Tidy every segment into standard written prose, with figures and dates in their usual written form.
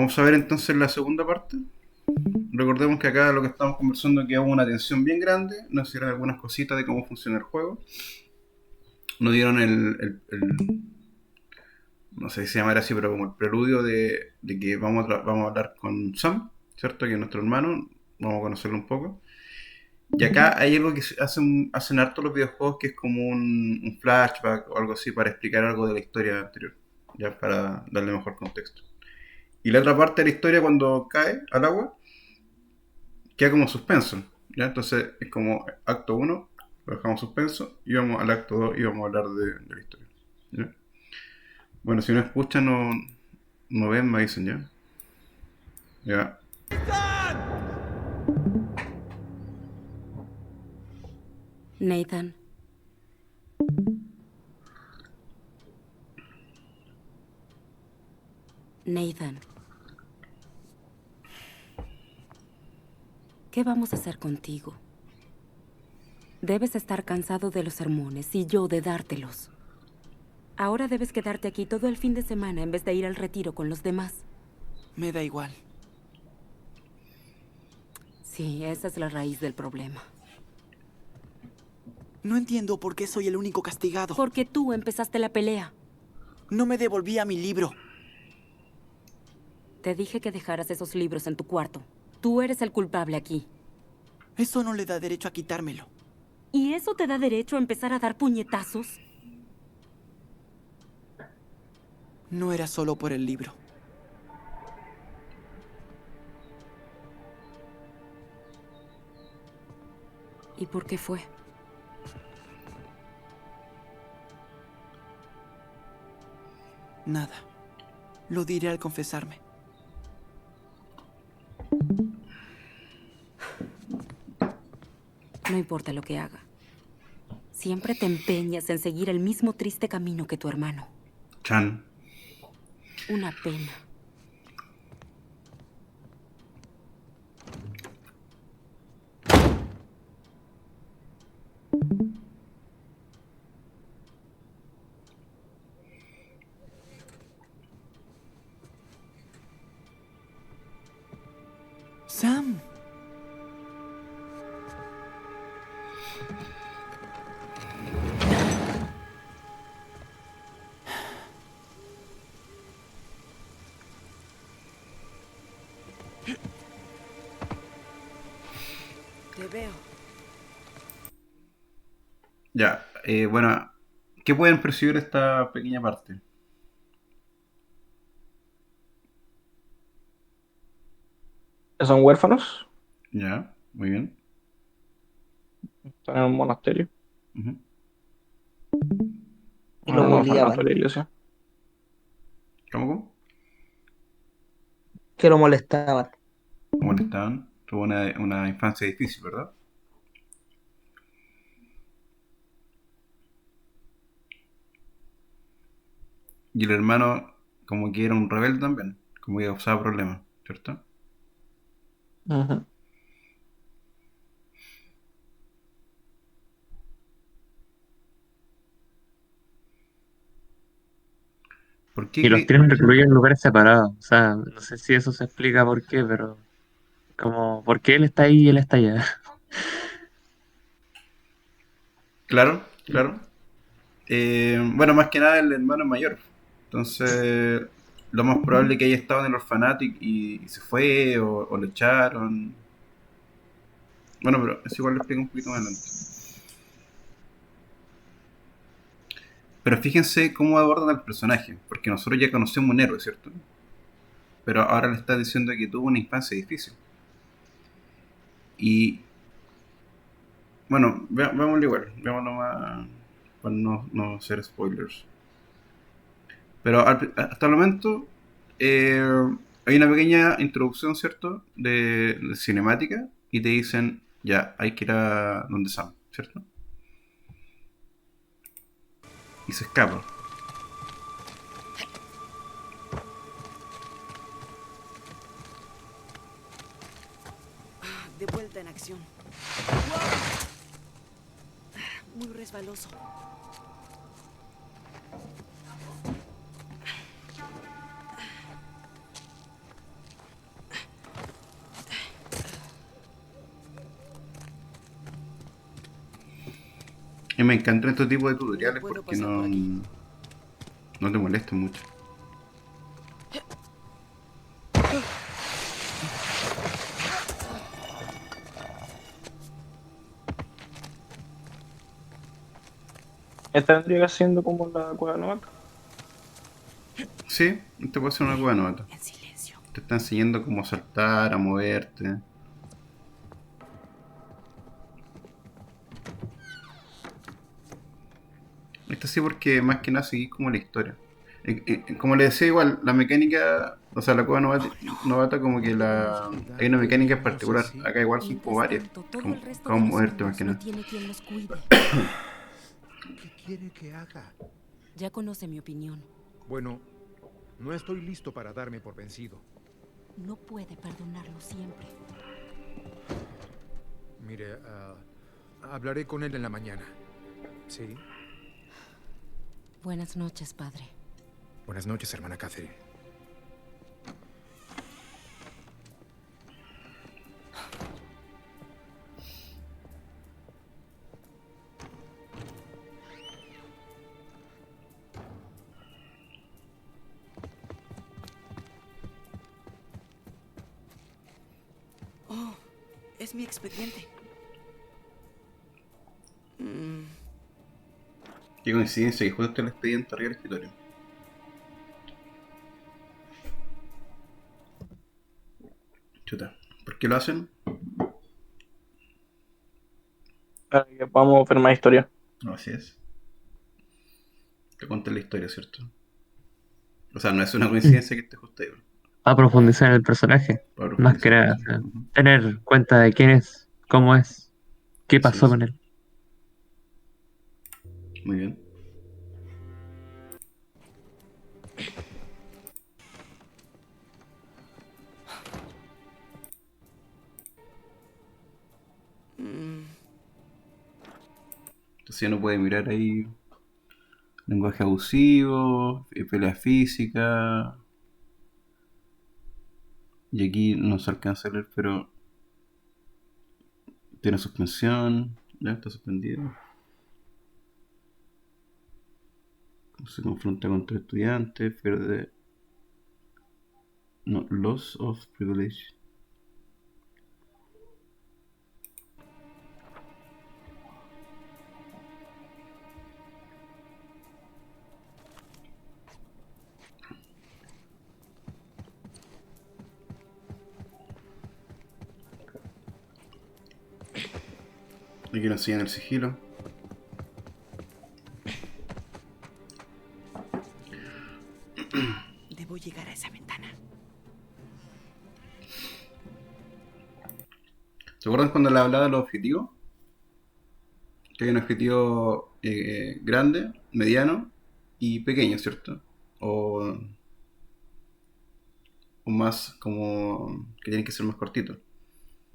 Vamos a ver entonces la segunda parte. Recordemos que acá lo que estamos conversando es que hubo una tensión bien grande, nos hicieron algunas cositas de cómo funciona el juego, nos dieron no sé si se llamará así, pero como el preludio de que vamos a hablar con Sam, ¿cierto? Que es nuestro hermano, vamos a conocerlo un poco. Y acá hay algo que hacen harto los videojuegos que es como un flashback o algo así para explicar algo de la historia anterior, ya para darle mejor contexto. Y la otra parte de la historia cuando cae al agua queda como suspenso, ¿ya? Entonces es como acto uno lo dejamos suspenso y vamos al acto 2 y vamos a hablar de la historia, ¿ya? Bueno, si no escuchan o no ven, me dicen ya. Ya. Nathan. Nathan. ¿Qué vamos a hacer contigo? Debes estar cansado de los sermones y yo de dártelos. Ahora debes quedarte aquí todo el fin de semana en vez de ir al retiro con los demás. Me da igual. Sí, esa es la raíz del problema. No entiendo por qué soy el único castigado. Porque tú empezaste la pelea. No me devolvía mi libro. Te dije que dejaras esos libros en tu cuarto. Tú eres el culpable aquí. Eso no le da derecho a quitármelo. ¿Y eso te da derecho a empezar a dar puñetazos? No era solo por el libro. ¿Y por qué fue? Nada. Lo diré al confesarme. No importa lo que haga. Siempre te empeñas en seguir el mismo triste camino que tu hermano. Chan. Una pena. Sam. Te veo. Ya. Bueno, ¿qué pueden percibir esta pequeña parte? Son huérfanos, Ya, muy bien. están en un monasterio, Ujú. en Y lo un orfanato bulliaban, de la iglesia. ¿Cómo? que lo molestaban. ¿Cómo le estaban? Tuvo una infancia difícil, ¿verdad? Y el hermano como que era un rebelde también, como que causaba problemas, ¿cierto? Ujú. ¿Por qué Y los cree? tienen recluidos en lugares separados. O sea, no sé si eso se explica por qué, pero como, ¿por qué él está ahí y él está allá? Claro, claro. Bueno, más que nada el hermano es mayor. Entonces, lo más probable es que haya estado en el orfanato y se fue o lo echaron. Bueno, pero eso igual lo explico un poquito más adelante. Pero fíjense cómo abordan al personaje, porque nosotros ya conocemos un héroe, ¿cierto? Pero ahora le está diciendo que tuvo una infancia difícil. Y bueno, veámoslo igual, veámoslo más para no hacer spoilers. Pero hasta el momento eh, hay una pequeña introducción, ¿cierto? De cinemática y te dicen, ya, hay que ir a donde Sam, ¿cierto? Y se escapa. De vuelta en acción. Muy resbaloso. Y me encantan estos tipos de tutoriales puedo porque pasar por aquí. no te molestan mucho. Esta vendría siendo como la cueva novata. Sí, te puede ser una cueva nota. En silencio. Te está enseñando cómo saltar, a moverte. Esto sí porque más que nada seguís como la historia. Como le decía igual, la mecánica, o sea, la cueva novata como que hay una mecánica en particular. Acá igual son como Mientras varias. tanto, todo Como, el resto cómo de los moverte más humanos que no nada. tiene quien los cuide. ¿Qué quiere que haga? Ya conoce mi opinión. Bueno, no estoy listo para darme por vencido. No puede perdonarlo siempre. Mire, hablaré con él en la mañana. ¿Sí? Buenas noches, padre. Buenas noches, hermana Catherine. Oh, es mi expediente. Mm, Qué coincidencia que justo el expediente arriba del escritorio. Chuta. ¿Por qué lo hacen? Para que podamos ver más historia. No, así es. Te cuento la historia, ¿cierto? O sea, no es una coincidencia que esté justo ahí, bro. A profundizar en el personaje. Para Más que profundizar nada. en O eso. sea, Ujú. tener cuenta de quién es, cómo es, qué Así pasó es. con él. Muy bien. mm, Entonces ya no puede mirar ahí lenguaje abusivo, pelea física. Y aquí no se alcanza a leer, pero tiene suspensión. Ya está suspendido. Se confronta contra estudiantes, pierde. No, loss of privilege. Aquí nos enseñan el sigilo. debo llegar a esa ventana. ¿Se acuerdan cuando le hablaba de los objetivos? Que hay un objetivo grande, mediano y pequeño, ¿cierto? O más como que tienen que ser más cortitos.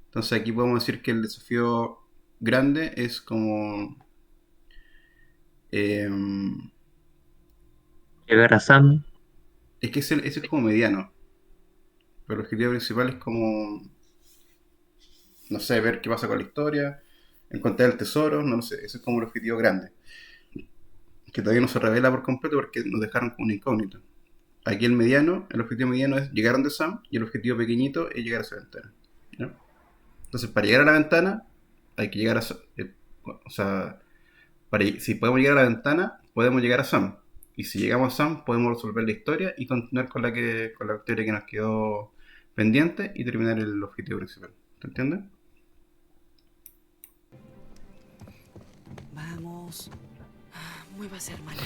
Entonces aquí podemos decir que el desafío grande es como eh, Llegar a Sam. es que ese es como mediano, pero el objetivo principal es como, no sé, ver qué pasa con la historia, encontrar el tesoro, no lo sé, ese es como el objetivo grande, que todavía no se revela por completo porque nos dejaron como una incógnita. Aquí el objetivo mediano es llegar donde Sam y el objetivo pequeñito es llegar a esa ventana. ¿Ya? Entonces, para llegar a la ventana, hay que llegar a. O sea, si podemos llegar a la ventana, podemos llegar a Sam. Y si llegamos a Sam, podemos resolver la historia y continuar con la historia que nos quedó pendiente y terminar el objetivo principal. ¿Te entiendes? Vamos. Muévase, hermana.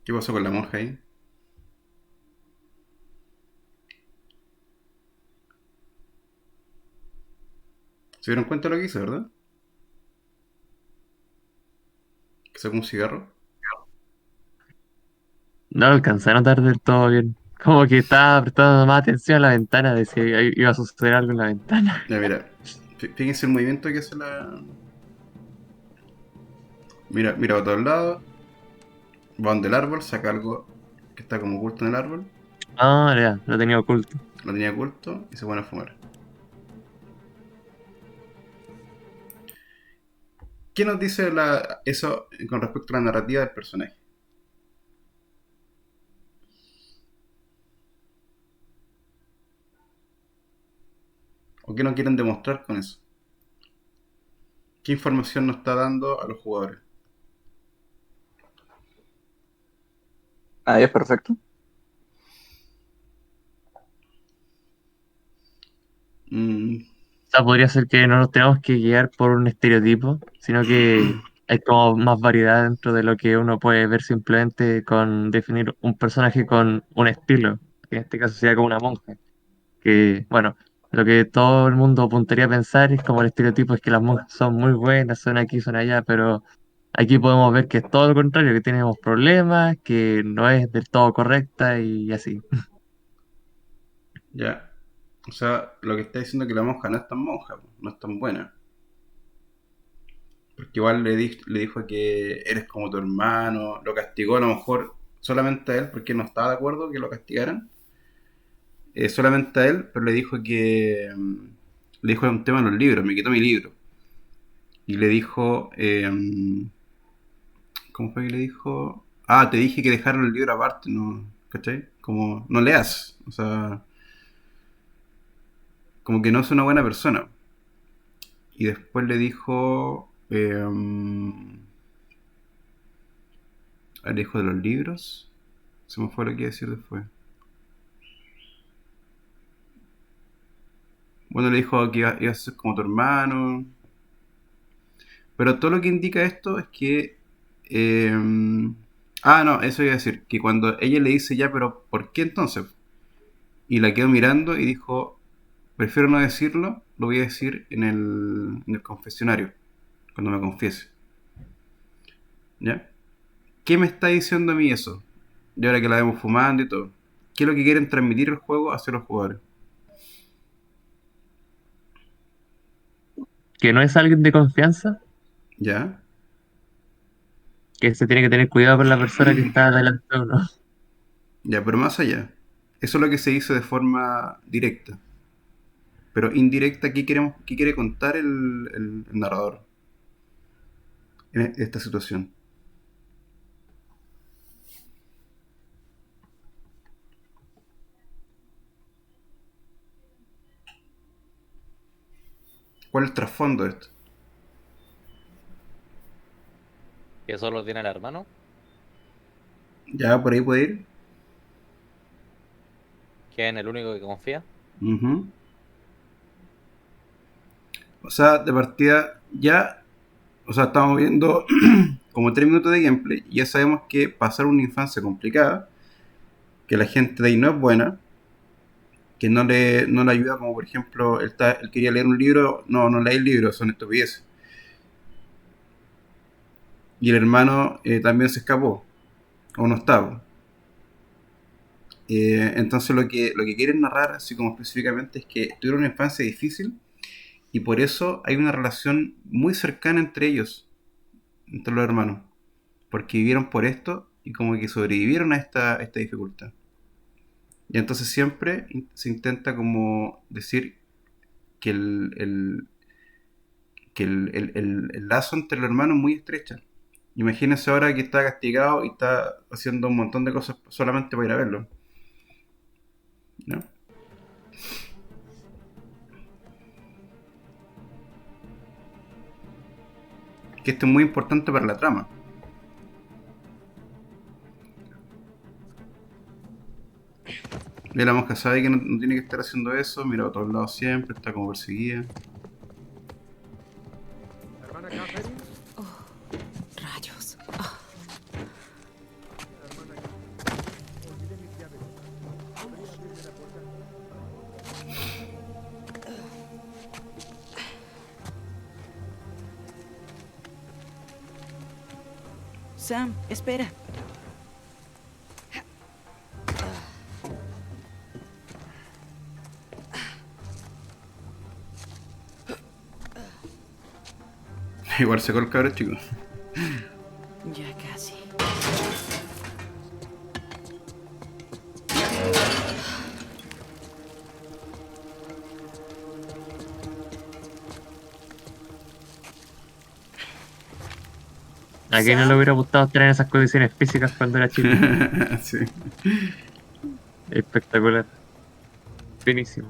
¿Qué pasó con la monja ahí? ¿Se dieron cuenta de lo que hizo, verdad? Que sacó un cigarro. No lo alcancé a notar del todo bien. Como que estaba prestando más atención a la ventana de si iba a suceder algo en la ventana. Ya, mira, fíjense el movimiento que hace Mira a todos lados, va donde el árbol, saca algo que está como oculto en el árbol, Ah, ya, lo tenía oculto. lo tenía oculto y se pone a fumar. ¿Qué nos dice eso con respecto a la narrativa del personaje? ¿O qué nos quieren demostrar con eso? ¿Qué información nos está dando a los jugadores? Ah, es perfecto. Mm, O sea, podría ser que no nos tenemos que guiar por un estereotipo, sino que hay como más variedad dentro de lo que uno puede ver simplemente con definir un personaje con un estilo, que en este caso sería como una monja. Que, bueno, lo que todo el mundo apuntaría a pensar es como el estereotipo es que las monjas son muy buenas, son aquí, son allá, pero aquí podemos ver que es todo lo contrario, que tenemos problemas, que no es del todo correcta y así. ya. O sea, lo que está diciendo es que la monja no es tan monja, po, no es tan buena. Porque igual le dijo que eres como tu hermano, lo castigó a lo mejor solamente a él porque no estaba de acuerdo que lo castigaran. Solamente a él, pero le dijo le dijo un tema en los libros, me quitó mi libro. Y le dijo, ¿cómo fue que le dijo? Ah, te dije que dejaron el libro aparte, ¿no? ¿Cachai? Como, no leas, o sea, como que no es una buena persona. Y después le dijo, le dijo de los libros, se me fue lo que iba a decir después. Bueno, le dijo que iba a ser como tu hermano. Pero todo lo que indica esto es que... eh, no, eso iba a decir, que cuando ella le dice ya, pero ¿por qué entonces? Y la quedó mirando y dijo, prefiero no decirlo, lo voy a decir en el confesionario, cuando me confiese. ¿Ya? ¿Qué me está diciendo a mí eso? Y ahora que la vemos fumando y todo. ¿Qué es lo que quieren transmitir el juego hacia los jugadores? Que no es alguien de confianza, ¿Ya? que se tiene que tener cuidado con la persona que está delante de uno. Ya, pero más allá. Eso es lo que se hizo de forma directa. Pero indirecta, qué quiere contar el narrador en esta situación? ¿Cuál es el trasfondo de esto? Que solo tiene el hermano. Ya, por ahí puede ir. Que es en el único que confía. Ujú. O sea, de partida ya, o sea, estamos viendo como 3 minutos de gameplay y ya sabemos que pasar una infancia complicada, que la gente de ahí no es buena, que no le ayuda, como por ejemplo, él quería leer un libro, no leí el libro, son estupideces. Y el hermano también se escapó, o no estaba. Entonces lo que quieren narrar, así como específicamente, es que tuvieron una infancia difícil y por eso hay una relación muy cercana entre ellos, entre los hermanos, porque vivieron por esto y como que sobrevivieron a esta dificultad. Y entonces siempre se intenta como decir que el lazo entre los hermanos es muy estrecha. Imagínense ahora que está castigado y está haciendo un montón de cosas solamente para ir a verlo, ¿no? Que esto es muy importante para la trama. Y la mosca sabe que no tiene que estar haciendo eso, mira a todos lados siempre, está como perseguida. Hermana Catherine. Rayos. Hermana Catherine. Olvidé mis llaves. ¿Podría abrirme la puerta? Sam, espera. Igual se el cabrón, chicos. ¿A quién no le hubiera gustado estar en esas condiciones físicas cuando era chico? Sí. Espectacular. Finísimo.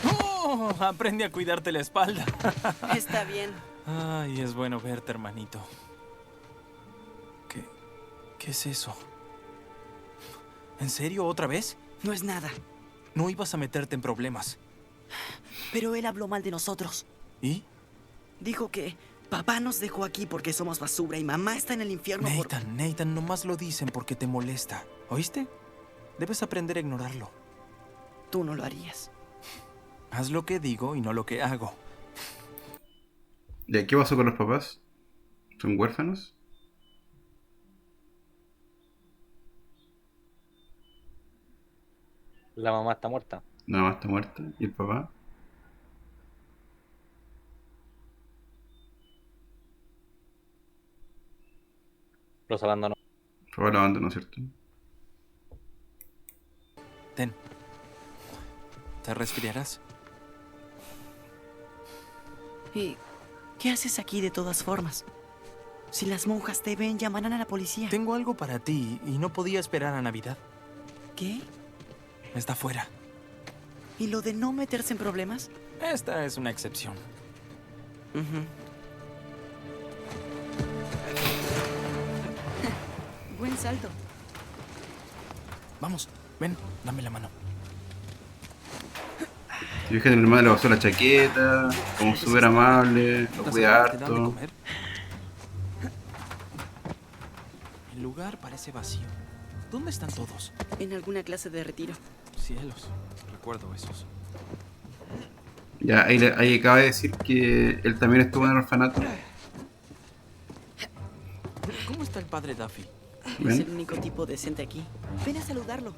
¡Oh! Aprende a cuidarte la espalda. Está bien. Ay, es bueno verte, hermanito. ¿Qué? ¿Qué es eso? ¿En serio otra vez? No es nada. No ibas a meterte en problemas. Pero él habló mal de nosotros. ¿Y? Dijo que papá nos dejó aquí porque somos basura y mamá está en el infierno por... Nathan, nomás lo dicen porque te molesta. ¿Oíste? Debes aprender a ignorarlo. Tú no lo harías. Haz lo que digo y no lo que hago. ¿Y qué pasó con los papás? ¿Son huérfanos? La mamá está muerta. Nada más está muerta. ¿Y el papá? Los abandonó. El papá lo abandonó, ¿cierto? Ten. ¿Te resfriarás? ¿Y qué haces aquí de todas formas? Si las monjas te ven, llamarán a la policía. Tengo algo para ti y no podía esperar a Navidad. ¿Qué? Está fuera. ¿Y lo de no meterse en problemas? Esta es una excepción. Ujú. Buen salto. Vamos, ven, dame la mano. Si fíjate, mi hermano le pasó la chaqueta, como súper amable, lo ¿Las cuida abuelas te dan de harto. comer? El lugar parece vacío. ¿Dónde están todos? En alguna clase de retiro. Cielos, recuerdo esos. Ya, ahí acaba de decir que él también estuvo en el orfanato. ¿Cómo está el padre Duffy? Es ¿Ven? el único tipo decente aquí. Ven a saludarlo.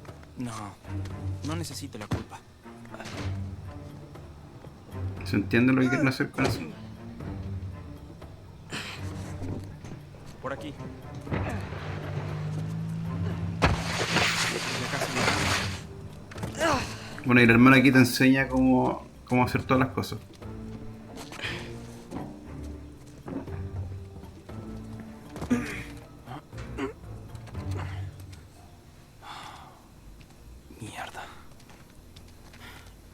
No necesito la culpa. ¿Se entiende lo que quieren hacer con eso? Por aquí. Bueno, y la hermana aquí te enseña cómo hacer todas las cosas. Mierda.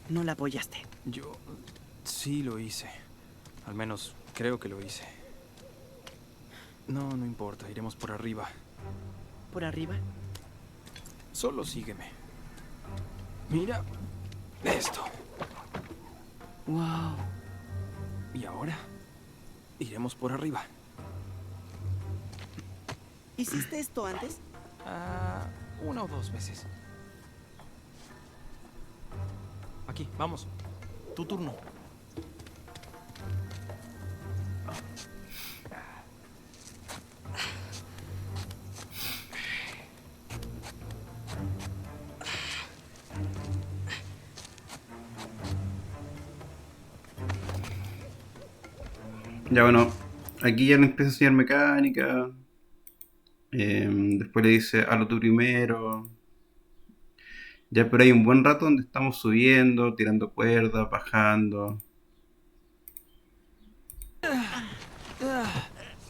No la apoyaste. Yo sí lo hice. Al menos creo que lo hice. No importa, iremos por arriba. ¿Por arriba? Solo sígueme. Mira esto. Wow. Y ahora iremos por arriba. ¿Hiciste esto antes? Una o dos veces. Aquí, vamos. Tu turno. Ya bueno, aquí ya le empieza a enseñar mecánica. Después le dice, hazlo tú primero. Ya pero hay un buen rato donde estamos subiendo, tirando cuerdas, bajando.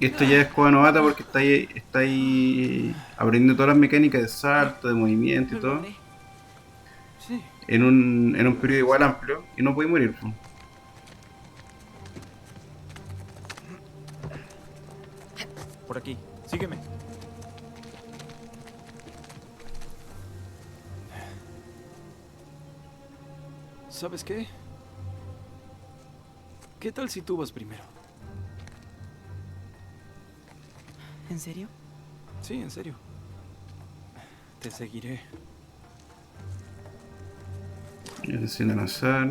Y esto ya es Cueva Novata porque está ahí aprendiendo todas las mecánicas de salto, de movimiento y Lo todo. logré. Sí. En un periodo igual amplio y no puede morir, pues. Por aquí. Sígueme. ¿Sabes qué? ¿Qué tal si tú vas primero? ¿En serio? Sí, en serio. Te seguiré. Y le enseña a lanzar.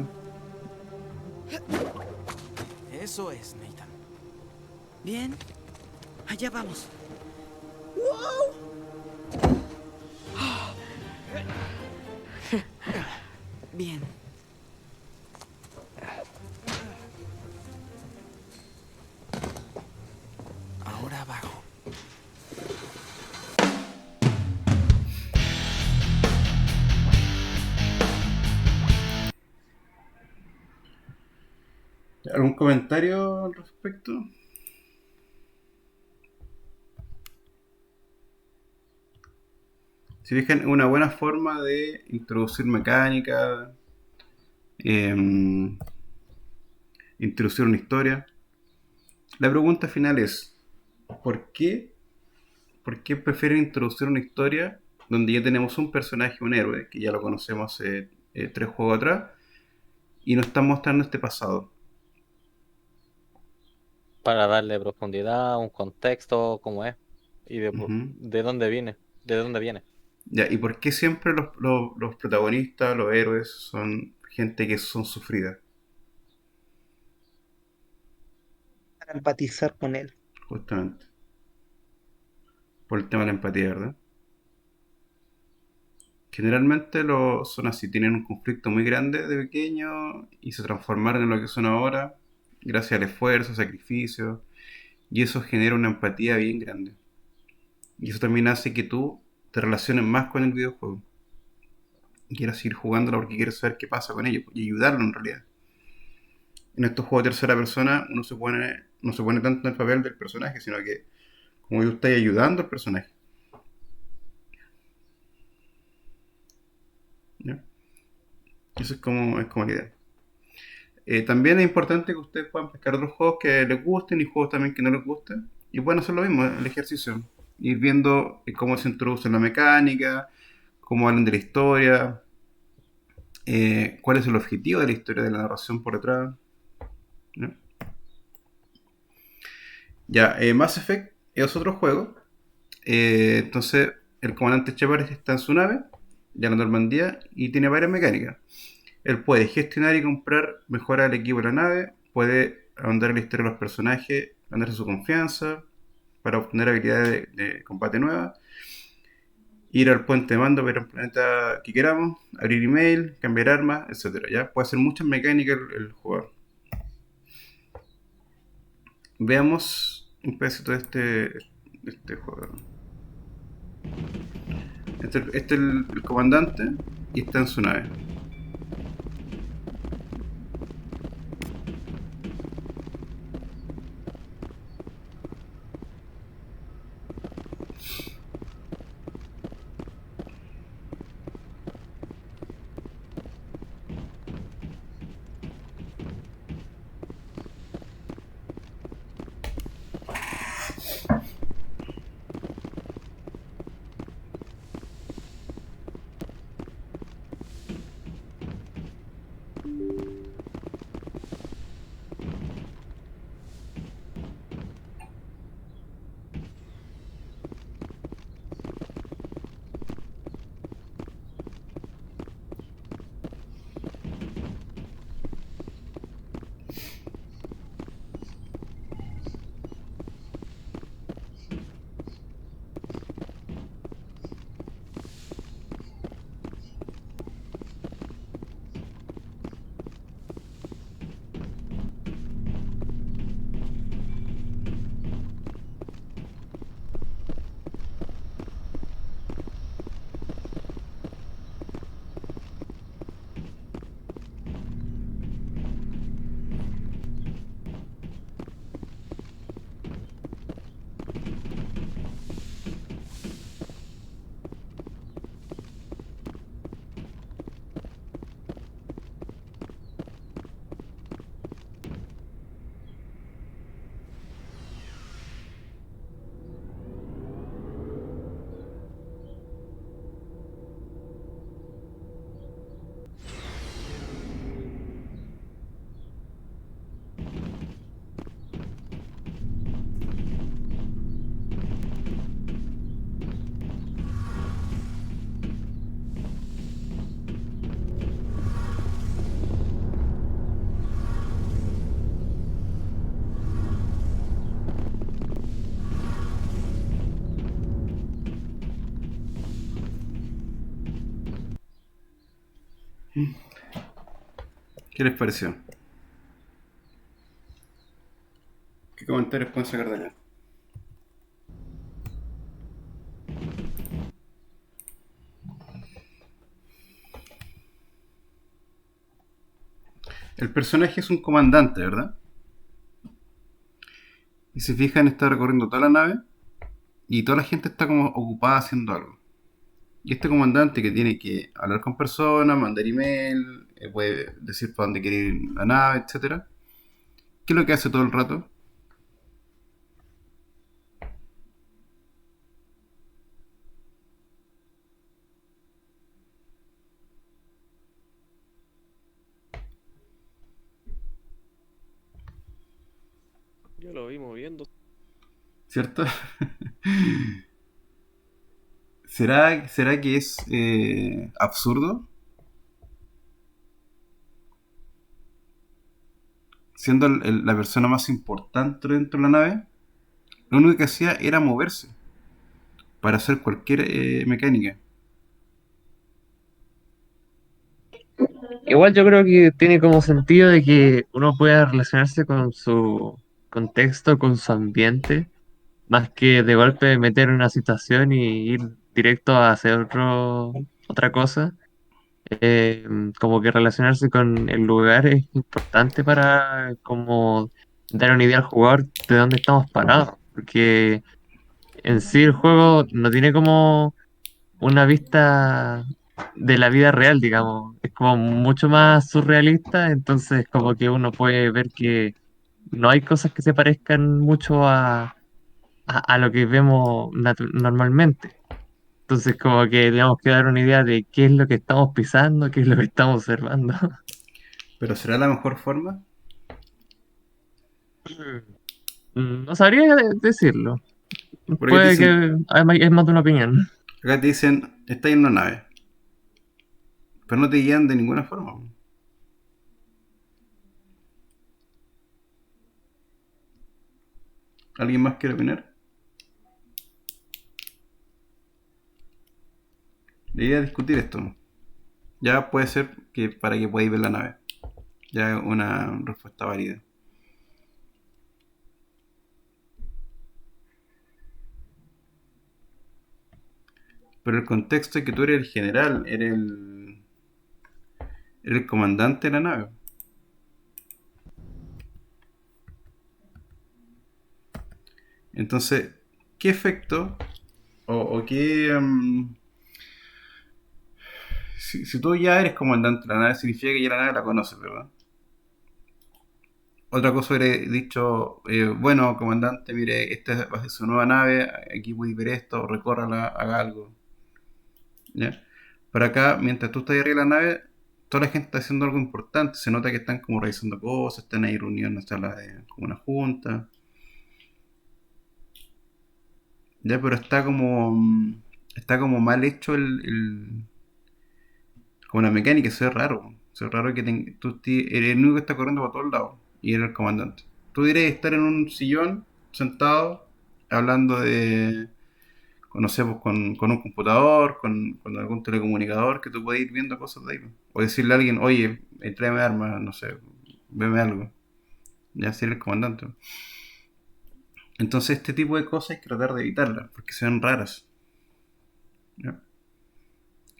Eso es, Nathan. Bien. Allá vamos. Bien. Ahora abajo. ¿Algún comentario al respecto? Si fijan, es una buena forma de introducir mecánica, em, introducir una historia. La pregunta final es, ¿por qué, ¿por qué prefieren introducir una historia donde ya tenemos un personaje, un héroe, que ya lo conocemos hace 3 juegos atrás, y nos están mostrando este pasado? Para darle profundidad, un contexto, cómo es. Y Ujú. de dónde viene. De dónde viene. Ya, ¿y por qué siempre los protagonistas, los héroes, son gente que son sufridas? Para empatizar con él. Justamente. Por el tema de la empatía, ¿verdad? Generalmente son así, tienen un conflicto muy grande de pequeño y se transformaron en lo que son ahora, gracias al esfuerzo, sacrificio, y eso genera una empatía bien grande. Y eso también hace que tú te relaciones más con el videojuego. Y quieras ir jugándolo porque quieres saber qué pasa con ellos y ayudarlo en realidad. En estos juegos de tercera persona no se pone tanto en el papel del personaje, sino que como tú estás ayudando al personaje. ¿Ya? Eso es como la idea. También es importante que ustedes puedan pescar otros juegos que les gusten y juegos también que no les gusten. Y pueden hacer lo mismo, el ejercicio. Ir viendo cómo se introduce la mecánica, cómo hablan de la historia, cuál es el objetivo de la historia, de la narración por detrás. ¿No? Ya, Mass Effect es otro juego. Entonces, el comandante Shepard está en su nave, ya en la Normandía, y tiene varias mecánicas. Él puede gestionar y comprar mejoras al equipo de la nave, puede ahondar en la historia de los personajes, ganarse su confianza para obtener habilidades de combate nuevas, ir al puente de mando ver un planeta que queramos, abrir email, cambiar armas, etcétera. ¿Ya? Puede hacer muchas mecánicas el jugador. Veamos un pedacito de este juego. Este es el comandante y está en su nave. ¿Qué les pareció? ¿Qué comentarios pueden sacar de acá? El personaje es un comandante, ¿verdad? Y se fijan, está recorriendo toda la nave y toda la gente está como ocupada haciendo algo. Y este comandante que tiene que hablar con personas, mandar email, puede decir para dónde quiere ir la nave, etcétera. ¿Qué es lo que hace todo el rato? Yo lo vi moviendo. ¿Cierto? ¿Será que es absurdo? Siendo la persona más importante dentro de la nave, lo único que hacía era moverse para hacer cualquier mecánica. Igual yo creo que tiene como sentido de que uno pueda relacionarse con su contexto, con su ambiente, más que de golpe meter en una situación y ir directo a hacer otra cosa. Eh, Como que relacionarse con el lugar es importante para como dar una idea al jugador de dónde estamos parados, porque en sí el juego no tiene como una vista de la vida real, digamos. Es como mucho más surrealista, entonces como que uno puede ver que no hay cosas que se parezcan mucho a lo que vemos normalmente. Entonces como que tenemos que dar una idea de qué es lo que estamos pisando, qué es lo que estamos observando. Pero ¿será la mejor forma? No sabría decirlo. Porque te Puede dicen, que hay más de una opinión. acá te dicen, está en una nave, pero no te guían de ninguna forma. ¿Alguien más quiere opinar? La idea es discutir esto. Ya puede ser que para que podáis ver la nave. Ya es una respuesta válida. Pero el contexto es que tú eres el general, eres el comandante de la nave. Entonces, ¿qué efecto o qué... si tú ya eres comandante de la nave, significa que ya la nave la conoces, ¿verdad? Otra cosa hubiera dicho, bueno, comandante, mire, esta va a ser su nueva nave, aquí voy a ver esto, recórrala, haga algo. ¿Ya? Pero acá, mientras tú estás arriba de la nave, toda la gente está haciendo algo importante. Se nota que están como revisando cosas, están ahí reunidos en una sala de como una junta. Ya, pero está como mal hecho como la mecánica, eso es raro. Eso es raro que eres el único que está corriendo para todos lados y eres el comandante. Tú deberías estar en un sillón, sentado, hablando de, no sé, pues, con un computador, con algún telecomunicador, que tú puedas ir viendo cosas de ahí, pues. O decirle a alguien, oye, tráeme armas, no sé, veme algo. Ya ser el comandante. Entonces este tipo de cosas hay que tratar de evitarlas, porque se ven raras. ¿Ya?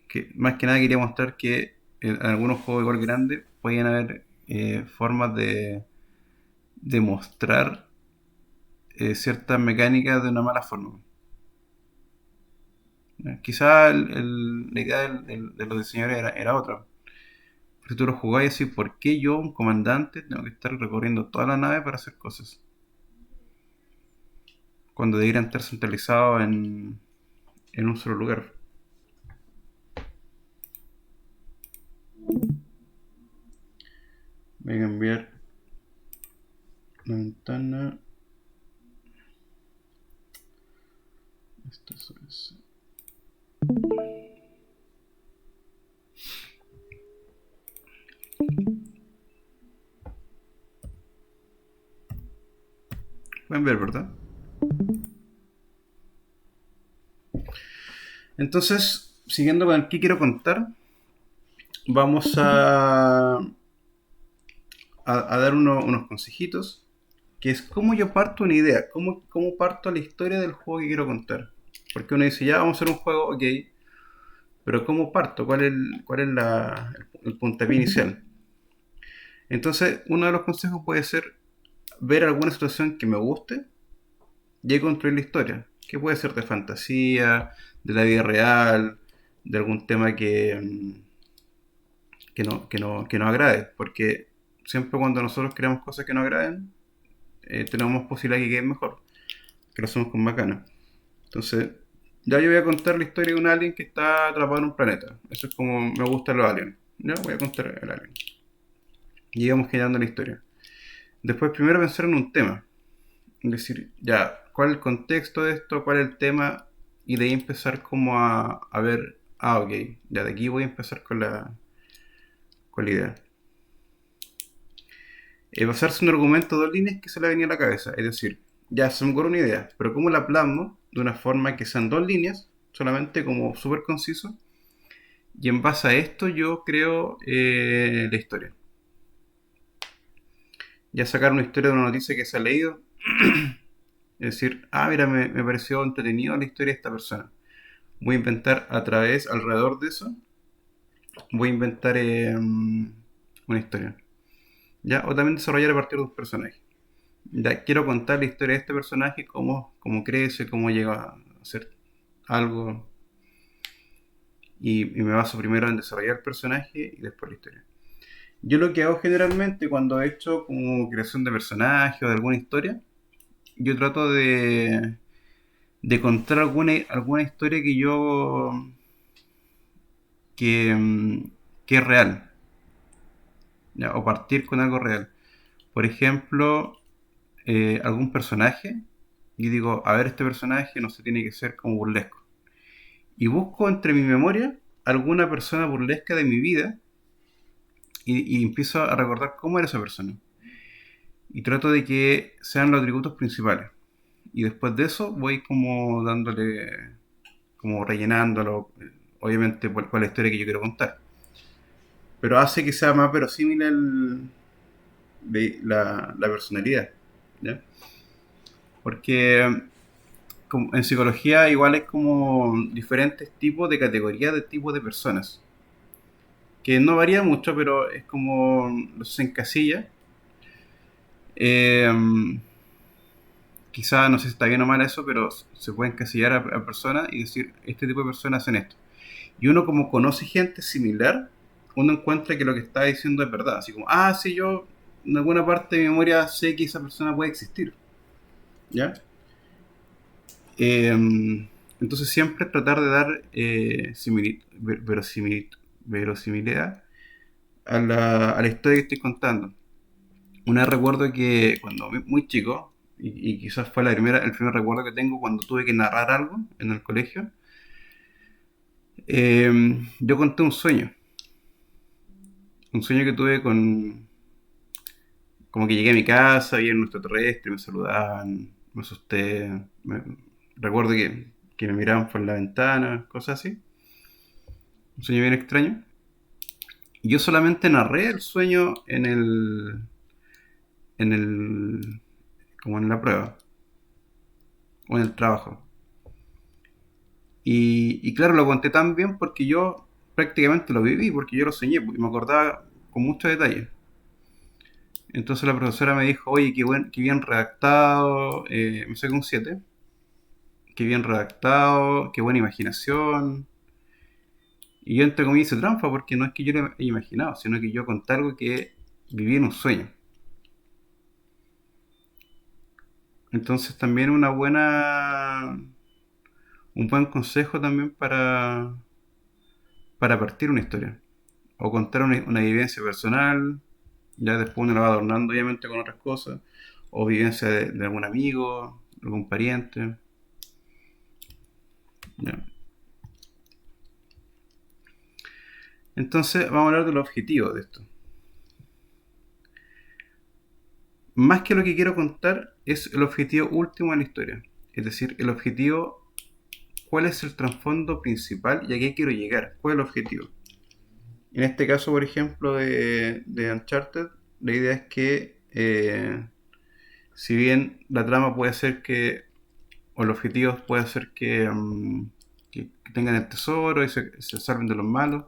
Que, más que nada quería mostrar que en algunos juegos igual grandes podían haber formas de mostrar ciertas mecánicas de una mala forma. Quizá la idea de los diseñadores era otra. Si tú lo jugás y decís, ¿por qué yo, un comandante, tengo que estar recorriendo toda la nave para hacer cosas? Cuando deberían estar centralizados en un solo lugar. Voy a cambiar la ventana. Esto es. Pueden ver, ¿verdad? Entonces, siguiendo con el que quiero contar, vamos a dar unos consejitos, que es cómo yo parto una idea, cómo parto la historia del juego que quiero contar. Porque uno dice, ya vamos a hacer un juego, ok, pero ¿cómo parto? ¿Cuál es el puntapié inicial? Entonces, uno de los consejos puede ser ver alguna situación que me guste y ahí construir la historia. Que puede ser de fantasía, de la vida real, de algún tema que nos agrade, porque siempre cuando nosotros creamos cosas que nos agraden, tenemos más posibilidad de que queden mejor, que lo hacemos con macana. Entonces, ya yo voy a contar la historia de un alien que está atrapado en un planeta. Eso es como me gustan los aliens. Ya voy a contar el alien. Y vamos generando la historia. Después, primero pensar en un tema. Es decir, ya, ¿cuál es el contexto de esto? ¿Cuál es el tema? Y de ahí empezar como a ver, ok, ya de aquí voy a empezar con la idea. Basarse en un argumento de 2 líneas que se le venía a la cabeza. Es decir, ya se me ocurre una idea, pero ¿cómo la plasmo de una forma que sean 2 líneas, solamente como súper conciso? Y en base a esto yo creo la historia. Ya sacar una historia de una noticia que se ha leído. Es decir, mira, me pareció entretenido la historia de esta persona. Voy a inventar alrededor de eso, voy a inventar una historia. ¿Ya? O también desarrollar a partir de un personaje. Ya quiero contar la historia de este personaje, cómo crece, cómo llega a hacer algo. Y me baso primero en desarrollar el personaje y después la historia. Yo lo que hago generalmente cuando he hecho como creación de personaje o de alguna historia, yo trato de contar alguna historia que es real, ¿ya? O partir con algo real. Por ejemplo, algún personaje, y digo, a ver, este personaje no se tiene que ser como burlesco. Y busco entre mi memoria alguna persona burlesca de mi vida y empiezo a recordar cómo era esa persona. Y trato de que sean los atributos principales. Y después de eso voy como dándole, como rellenándolo, obviamente cuál es la historia que yo quiero contar. Pero hace que sea más verosímil la personalidad, ¿ya? Porque en psicología igual es como diferentes tipos de categorías de tipos de personas. Que no varía mucho, pero es como se encasilla. Quizá no sé si está bien o mal eso, pero se puede encasillar a personas y decir, este tipo de personas hacen esto. Y uno como conoce gente similar, uno encuentra que lo que está diciendo es verdad. Así como, sí, yo en alguna parte de mi memoria sé que esa persona puede existir. ¿Ya? Entonces siempre tratar de dar verosimilidad a la historia que estoy contando. Una vez recuerdo que cuando muy chico, y quizás fue el primer recuerdo que tengo cuando tuve que narrar algo en el colegio, yo conté un sueño que tuve como que llegué a mi casa, vi un extraterrestre, me saludaban, me asusté, recuerdo que me miraban por la ventana, cosas así, un sueño bien extraño. Y yo solamente narré el sueño como en la prueba o en el trabajo. Y claro, lo conté tan bien porque yo prácticamente lo viví, porque yo lo soñé, porque me acordaba con mucho detalle. Entonces la profesora me dijo, oye, qué bien redactado, me saqué un 7, qué bien redactado, qué buena imaginación. Y yo entre comillas hice trampa porque no es que yo lo haya imaginado, sino que yo conté algo que viví en un sueño. Entonces también un buen consejo también para partir una historia. O contar una vivencia personal, ya después uno la va adornando obviamente con otras cosas, o vivencia de algún amigo, algún pariente. Ya. Entonces vamos a hablar de los objetivos de esto. Más que lo que quiero contar es el objetivo último de la historia. Es decir, el objetivo, cuál es el trasfondo principal y a qué quiero llegar, cuál es el objetivo. En este caso, por ejemplo, de Uncharted, la idea es que si bien la trama puede ser o el objetivo puede ser que tengan el tesoro y se salven de los malos,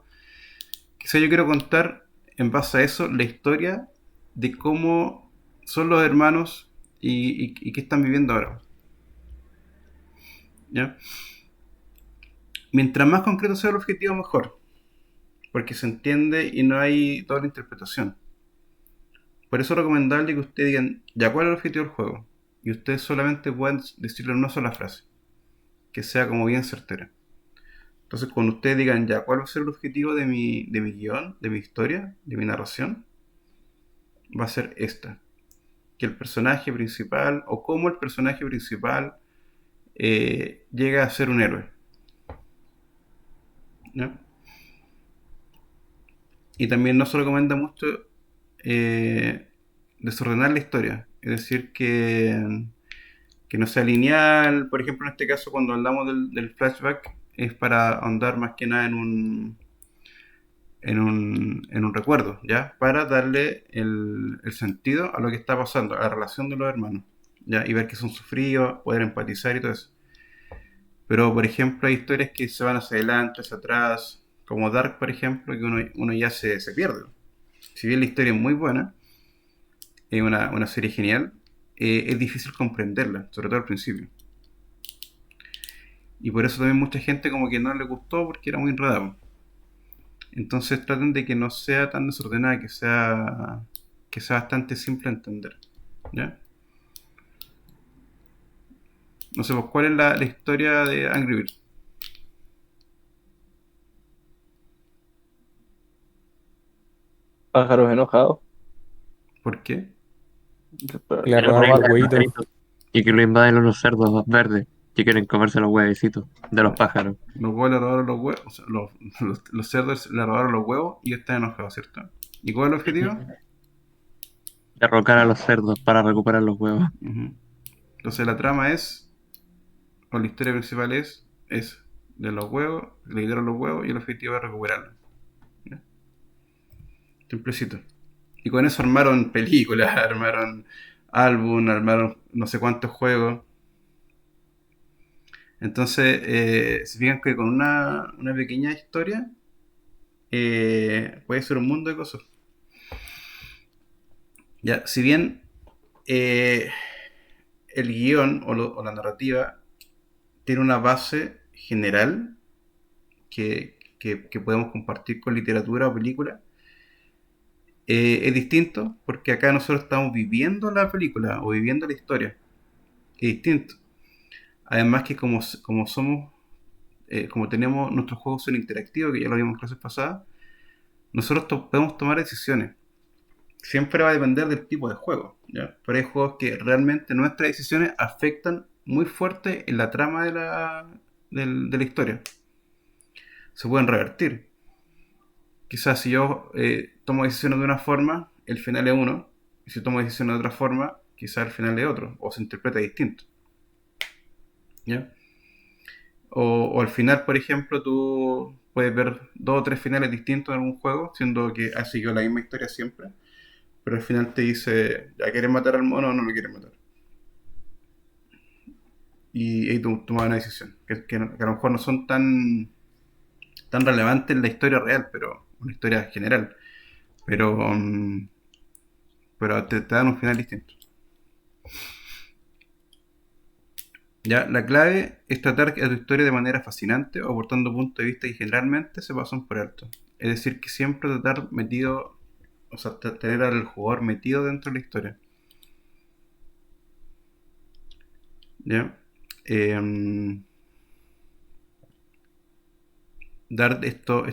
quizá yo quiero contar en base a eso la historia de cómo son los hermanos y qué están viviendo ahora. ¿Ya? Mientras más concreto sea el objetivo, mejor. Porque se entiende y no hay doble interpretación. Por eso es recomendable que ustedes digan, ya, ¿cuál es el objetivo del juego? Y ustedes solamente pueden decirlo en una sola frase. Que sea como bien certera. Entonces, cuando ustedes digan, ya, ¿cuál va a ser el objetivo de mi guión, de mi historia, de mi narración? Va a ser esta. Que el personaje principal, o cómo el personaje principal llega a ser un héroe. ¿No? Y también no se recomienda mucho desordenar la historia. Es decir, que no sea lineal. Por ejemplo, en este caso, cuando hablamos del flashback, es para ahondar más que nada en un recuerdo, ¿ya? Para darle el sentido a lo que está pasando, a la relación de los hermanos, ¿ya? Y ver que son sufridos, poder empatizar y todo eso. Pero, por ejemplo, hay historias que se van hacia adelante, hacia atrás, como Dark, por ejemplo, que uno ya se pierde. Si bien la historia es muy buena, es una serie genial, es difícil comprenderla, sobre todo al principio. Y por eso también mucha gente como que no le gustó porque era muy enredado. Entonces traten de que no sea tan desordenada, que sea bastante simple de entender. ¿Ya? No sé, pues, ¿cuál es la historia de Angry Birds? Pájaros enojados. ¿Por qué? Le Que le robaron roban los los huevitos. pajaritos y que lo invaden los cerdos verdes que quieren comerse los huevecitos de los pájaros. Los huevos le robaron los huevos, o sea, los cerdos le robaron los huevos y están enojados, ¿cierto? ¿Y cuál es el objetivo? Derrocar a los cerdos para recuperar los huevos. Ujú. Entonces la trama es, o la historia principal es de los huevos, le dieron los huevos y el objetivo es recuperarlos. ¿Ya? Simplecito. Y con eso armaron películas, armaron álbum, armaron no sé cuántos juegos. Entonces, se fijan que con una pequeña historia puede ser un mundo de cosas. Ya, si bien eh, el guión o la narrativa tiene una base general que podemos compartir con literatura o película, es distinto porque acá nosotros estamos viviendo la película o viviendo la historia. Es distinto. Además que como somos, como tenemos, nuestros juegos son interactivos, que ya lo vimos en clases pasadas, nosotros podemos tomar decisiones. Siempre va a depender del tipo de juego, ¿ya? Pero hay juegos que realmente nuestras decisiones afectan muy fuerte en la trama de la historia. Se pueden revertir. Quizás si yo tomo decisiones de una forma, el final es uno, y si tomo decisiones de otra forma, quizás el final es otro, o se interpreta distinto. ¿Ya? O al final, por ejemplo, tú puedes ver dos o tres finales distintos en algún juego, siendo que ha seguido la misma historia siempre, pero al final te dice, ¿ya quieres matar al mono o no lo quieres matar? Y ahí tú tomas una decisión, que a lo mejor no son tan relevantes en la historia real, pero una historia general. Pero, pero te dan un final distinto. Ya, la clave es tratar a tu historia de manera fascinante, aportando puntos de vista que generalmente se pasan por alto. Es decir, que siempre tratar metido, o sea, tener al jugador metido dentro de la historia. ¿Ya? Dar estos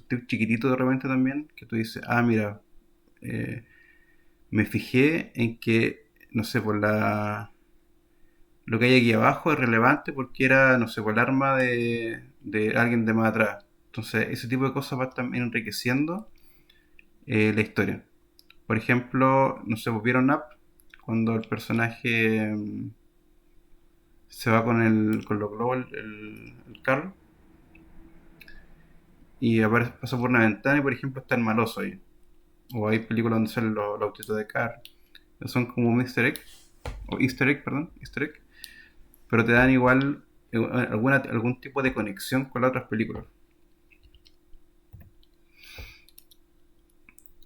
tips chiquititos de repente también, que tú dices, ah, mira, eh, me fijé en que, no sé, por lo que hay aquí abajo es relevante porque era, no sé, por el arma de alguien de más atrás. Entonces, ese tipo de cosas va también enriqueciendo la historia. Por ejemplo, no sé, ¿vieron Up? Cuando el personaje se va con los globos, el carro, y pasa por una ventana y, por ejemplo, está el maloso ahí. O hay películas donde salen los autitos de carro. Son como un Easter egg, o Easter egg, perdón, Easter egg, pero te dan igual algún tipo de conexión con las otras películas.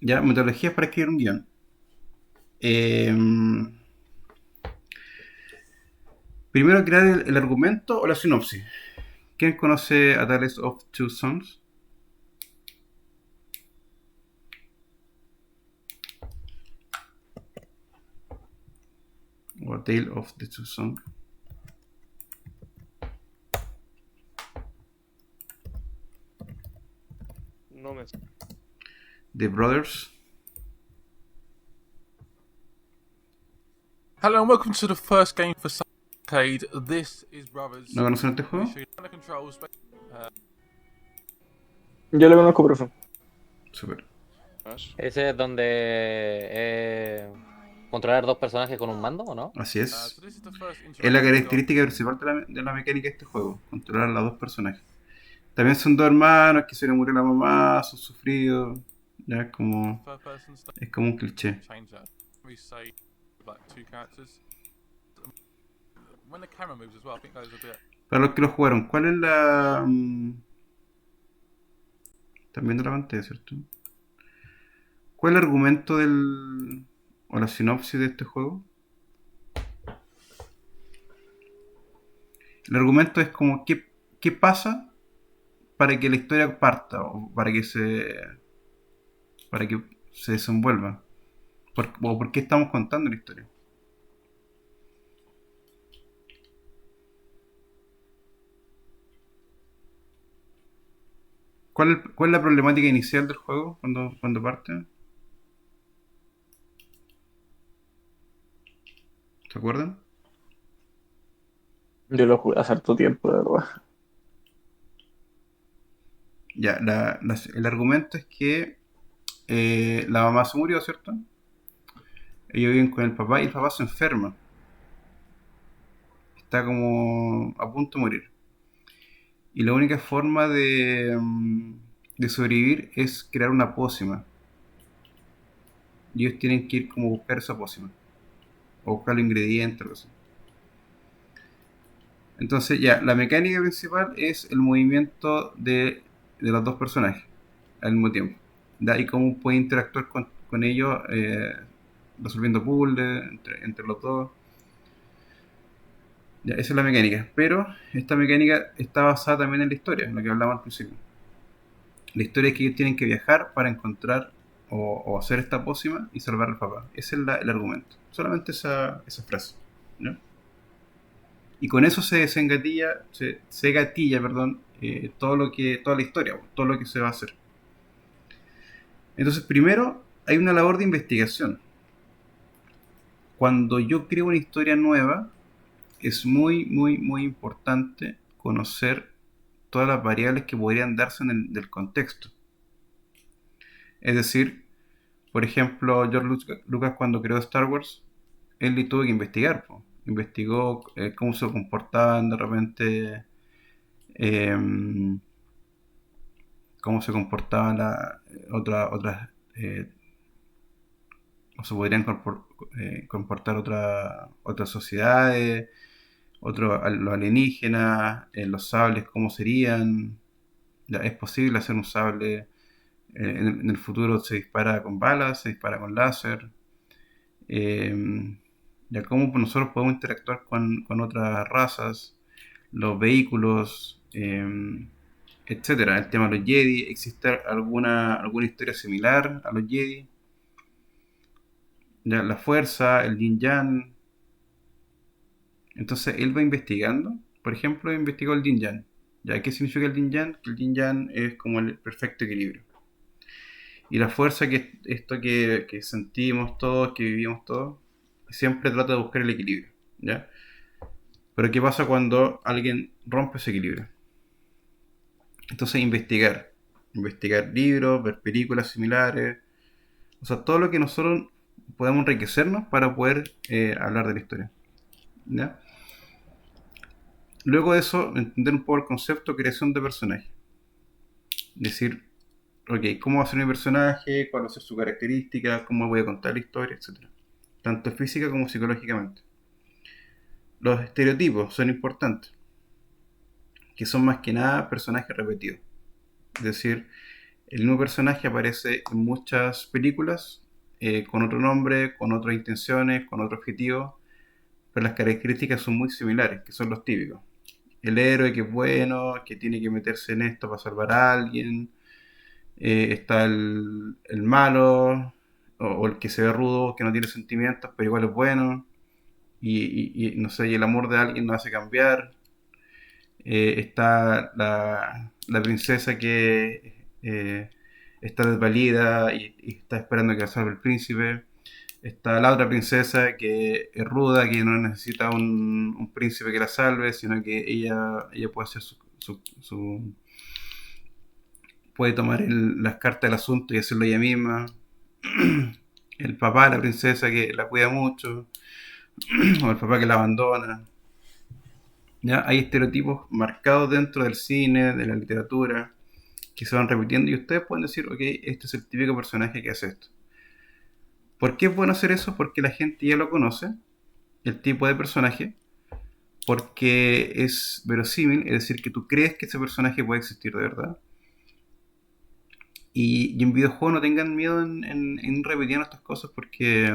Ya, metodologías para escribir un guión. Primero crear el argumento o la sinopsis, ¿Quién conoce A Tales of Two Sons? O A Tale of the Two Sons. No me... The Brothers. Hello and welcome to the first game for Arcade. This is Brothers. ¿No conocen este juego? Yo lo conozco, profe. Super. Ese es donde controlar dos personajes con un mando, ¿o no? Así es. Es la característica principal de la mecánica de este juego, controlar a los dos personajes. También son dos hermanos que se le murió la mamá, son sufridos. Ya es como un cliché. Para los que lo jugaron, ¿cuál es la... Están viendo la pantalla, ¿cierto? ¿Cuál es el argumento o la sinopsis de este juego? El argumento es como qué pasa para que la historia parta o para que se desenvuelva. O por qué estamos contando la historia. ¿Cuál es la problemática inicial del juego cuando parte? ¿Se acuerdan? Yo lo jugué hace harto tiempo, de verdad. Ya, el argumento es que la mamá se murió, ¿cierto? Ellos viven con el papá y el papá se enferma. Está como a punto de morir. Y la única forma de sobrevivir es crear una pócima. Y ellos tienen que ir como a buscar esa pócima. O buscar los ingredientes, algo así. Entonces ya, la mecánica principal es el movimiento de los dos personajes al mismo tiempo. ¿Ya? Y cómo puede interactuar con ellos resolviendo puzzles entre los dos. Ya, esa es la mecánica. Pero esta mecánica está basada también en la historia, en lo que hablamos al principio. La historia es que ellos tienen que viajar para encontrar o hacer esta pócima y salvar al papá. Ese es el argumento. Solamente esa frase. ¿No? Y con eso se gatilla, toda la historia, todo lo que se va a hacer. Entonces, primero, hay una labor de investigación. Cuando yo creo una historia nueva, es muy, muy, muy importante conocer todas las variables que podrían darse del contexto. Es decir, por ejemplo, George Lucas cuando creó Star Wars, él tuvo que investigar. Investigó cómo se comportaban de repente, cómo se comportaban otras, o se podrían comportar otras sociedades, los alienígenas, los sables, cómo serían. Ya, es posible hacer un sable. En el futuro se dispara con balas, se dispara con láser. Ya cómo nosotros podemos interactuar con otras razas, los vehículos, etcétera. El tema de los Jedi, ¿existe alguna historia similar a los Jedi? Ya, la fuerza, el yin yang. Entonces él va investigando. Por ejemplo, investigó el yin yang. ¿Ya? ¿Qué significa el yin yang? Que el yin yang es como el perfecto equilibrio. Y la fuerza, que esto que sentimos todos, que vivimos todos, siempre trata de buscar el equilibrio. ¿Ya? Pero ¿qué pasa cuando alguien rompe ese equilibrio? Entonces investigar libros, ver películas similares, o sea, todo lo que nosotros podemos enriquecernos para poder hablar de la historia. ¿Ya? Luego de eso, entender un poco el concepto de creación de personaje. Decir, ok, ¿cómo va a ser mi personaje? ¿Cuál va a ser su característica? ¿Cómo voy a contar la historia? Etcétera. Tanto física como psicológicamente. Los estereotipos son importantes, que son más que nada personajes repetidos. Es decir, el mismo personaje aparece en muchas películas, con otro nombre, con otras intenciones, con otro objetivo, pero las características son muy similares, que son los típicos. el héroe que es bueno, que tiene que meterse en esto para salvar a alguien. Está el malo, o el que se ve rudo, que no tiene sentimientos, pero igual es bueno. No sé, y el amor de alguien nos hace cambiar. Está la princesa que está desvalida y está esperando que la salve el príncipe. Está la otra princesa que es ruda, que no necesita un príncipe que la salve, sino que ella puede hacer puede tomar las cartas del asunto y hacerlo ella misma. El papá de la princesa que la cuida mucho, o el papá que la abandona. ¿Ya? Hay estereotipos marcados dentro del cine, de la literatura, que se van repitiendo y ustedes pueden decir, ok, este es el típico personaje que hace esto. ¿Por qué es bueno hacer eso? Porque la gente ya lo conoce, el tipo de personaje, porque es verosímil, es decir, que tú crees que ese personaje puede existir de verdad. Y en videojuegos no tengan miedo en ir repitiendo estas cosas porque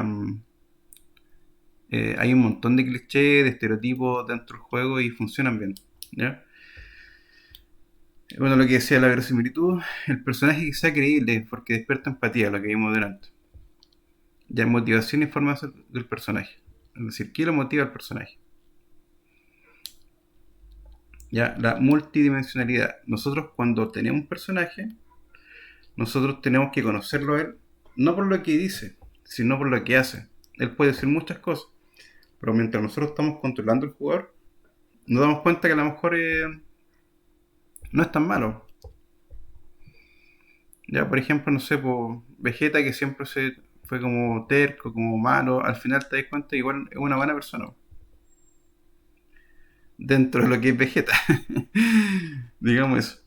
hay un montón de clichés, de estereotipos dentro del juego y funcionan bien. ¿Ya? Bueno, lo que decía la verosimilitud, el personaje que sea creíble porque despierta empatía, lo que vimos delante. Ya motivación y forma del personaje. Es decir, ¿qué lo motiva al personaje? Ya, la multidimensionalidad. Nosotros cuando tenemos un personaje, nosotros tenemos que conocerlo a él, no por lo que dice, sino por lo que hace. Él puede decir muchas cosas, pero mientras nosotros estamos controlando al jugador, nos damos cuenta que a lo mejor no es tan malo. Ya, por ejemplo, no sé, por Vegeta, que siempre se fue como terco, como malo, al final te das cuenta que igual es una buena persona. Dentro de lo que es Vegeta. Digamos eso.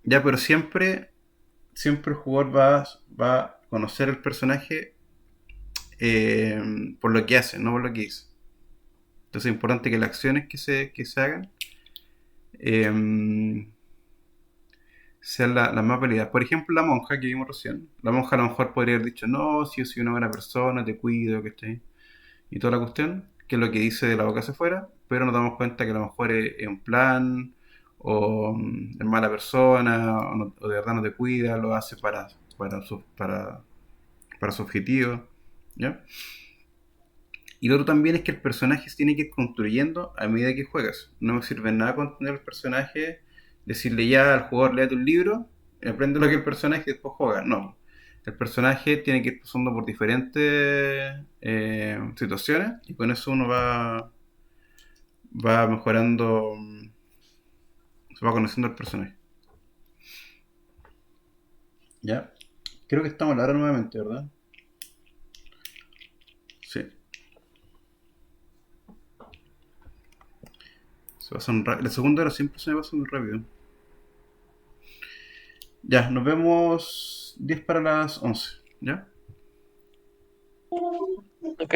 Ya, pero siempre el jugador va a conocer el personaje por lo que hace, no por lo que dice. Entonces es importante que las acciones que se hagan sean las más válidas. Por ejemplo, la monja que vimos recién. La monja a lo mejor podría haber dicho, no, si yo soy una buena persona, te cuido, que esté. Y toda la cuestión, que es lo que dice de la boca hacia afuera, pero nos damos cuenta que a lo mejor es un plan, o es mala persona, o de verdad no te cuida, lo hace para su objetivo. ¿Ya? Y lo otro también es que el personaje se tiene que ir construyendo a medida que juegas. No me sirve nada con tener el personaje, decirle ya al jugador, léate un libro, aprende lo que es el personaje y después juega. No. El personaje tiene que ir pasando por diferentes situaciones y con eso uno va mejorando, se va conociendo el personaje. ¿Ya? Creo que estamos a la hora nuevamente, ¿verdad? Sí. La segunda hora siempre se me pasa muy rápido. Ya, nos vemos 10 para las 11, ¿ya? Ok.